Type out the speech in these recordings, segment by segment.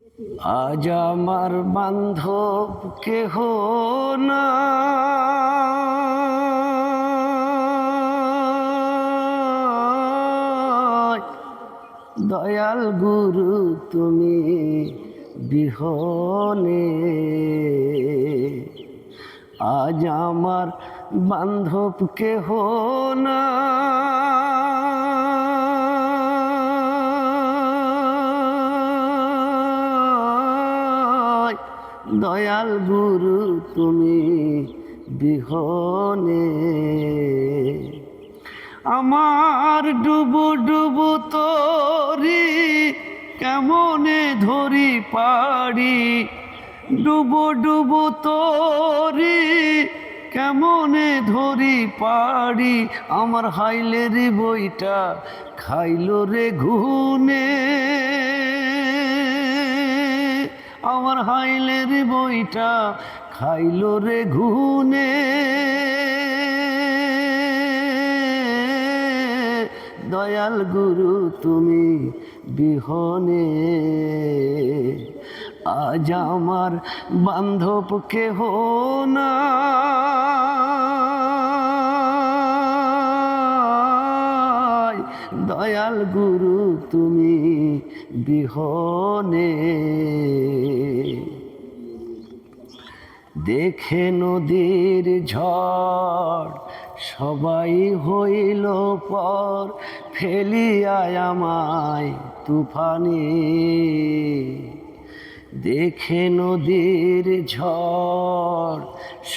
আজ আমার বান্ধব কেহ নাই, দয়াল গুরু তুমি বিহনে। আজ আমার বান্ধব কেহ নাই, দয়াল গুরু তুমি বিহনে। আমার ডুবু ডুবু তরি কেমনে ধরি পাড়ি, ডুবু ডুবু তরি কেমনে ধরি পাড়ি। আমার হাইলের বইটা খাইলো রে ঘুনে, আমার হাইলের বইটা খাইলো রে ঘুনে। দয়াল গুরু তুমি বিহনে। আজ আমার বান্ধব কেহ নাই, দয়াল গুরু তুমি বিহনে। দেখে নদীর ঝড় সবাই হইল পর, ফেলিয়ায় আমায় তুফানে। দেখে নদীর ঝড়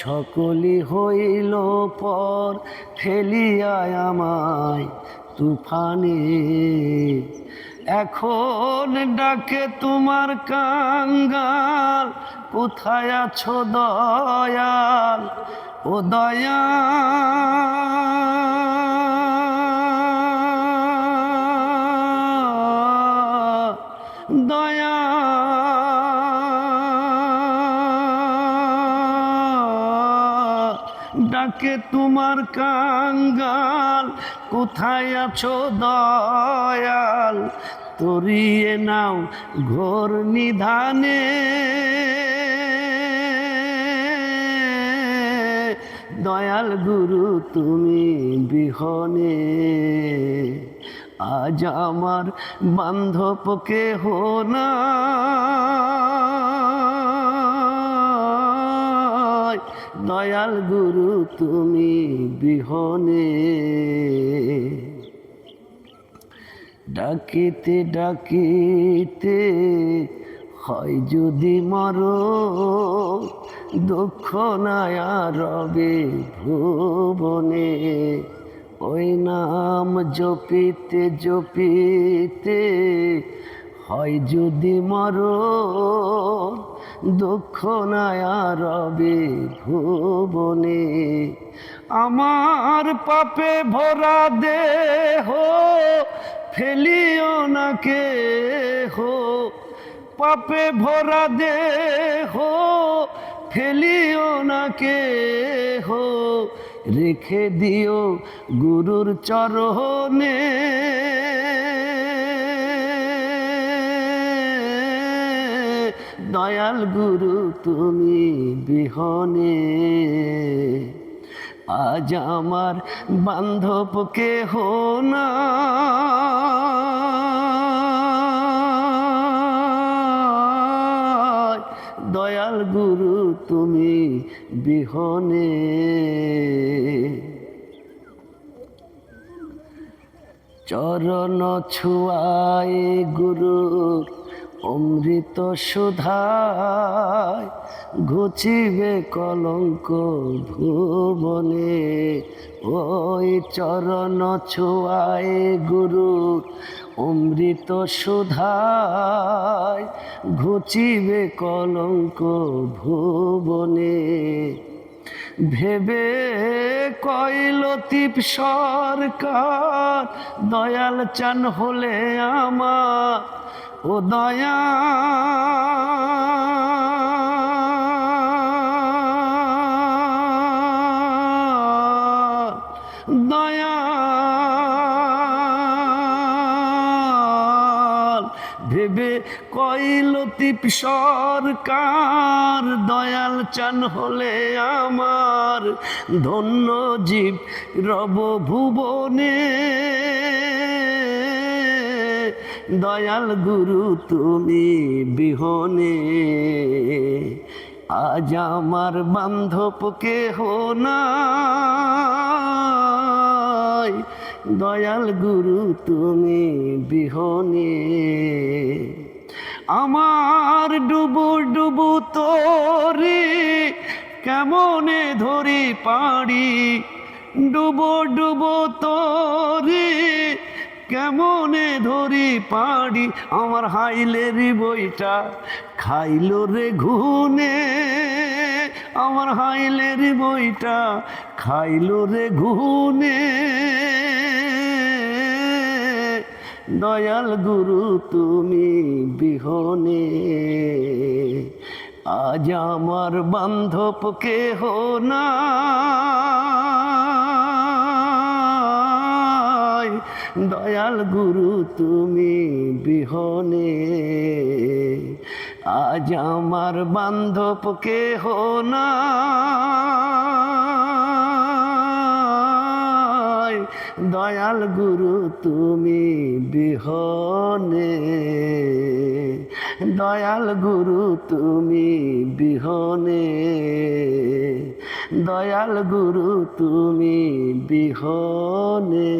সকলি হইল পর, ফেলিয়ায় আমায় তুফানে। এখন ডাকে তোমার কাঙ্গাল, কোথায় আছো দয়াল ও দয়াল, দয়াল ডাকে তোমার কাঙ্গাল, কোথায় আছো দয়াল, তরিয়ে নাও ঘোর নিধানে। দয়াল গুরু তুমি বিহনে। আজ আমার বান্ধব কেহ নাই, দয়াল গুরু তুমি বিহনে। ডাকিতে ডাকিতে হয় যদি মরো, দুঃখ নায়া রবে ভুবনে। ওই নাম জপিতে জপিতে হয় যদি মরো, দুঃখ নায়া রবে ভুবনে। আমার পাপে ভরা দেহ ফেলিও না কেহ, পাপে ভরা দেহ ফেলিও না কেহ, রেখে দিও গুরুর চরণে। দয়াল গুরু তুমি বিহনে। আজ আমার বান্ধব কেহ নাই, দয়াল গুরু তুমি বিহনে। চরণ ছুয়ায় গুরুর অমৃত সুধায়, ঘুচিবে কলঙ্ক ভুবনে। ওই চরণ ছোঁয়ায় গুরুর অমৃত সুধায়, ঘুচিবে কলঙ্ক ভুবনে। ভেবে কয় লতিফ সরকার, দয়াল চান হলে আমার ও দয়াল, দয়াল ভেবে কই লতিফ সরকার, দয়াল চান হলে আমার ধন্য জীব রব ভুবনে। দয়াল গুরু তুমি বিহনে আজ আমার বান্ধব কেহ নাই। দয়াল গুরু তুমি বিহনে আমার ডুবু ডুবু তোরে কেমনে ধরি পাড়ি। ডুবো ডুবো তোরে কেমনে ধরি পাড়ি। আমার হাইলের বইটা খাইলো রে ঘুনে। আমার হাইলের বইটা খাইলো রে ঘুনে। দয়াল গুরু তুমি বিহনে আজ আমার বান্ধব কেহ নাই। দয়াল গুরু তুমি বিহনে আজ আমার বান্ধব কেহ নাই। দয়াল গুরু তুমি বিহনে, দয়াল গুরু তুমি বিহনে, দয়াল গুরু তুমি বিহনে।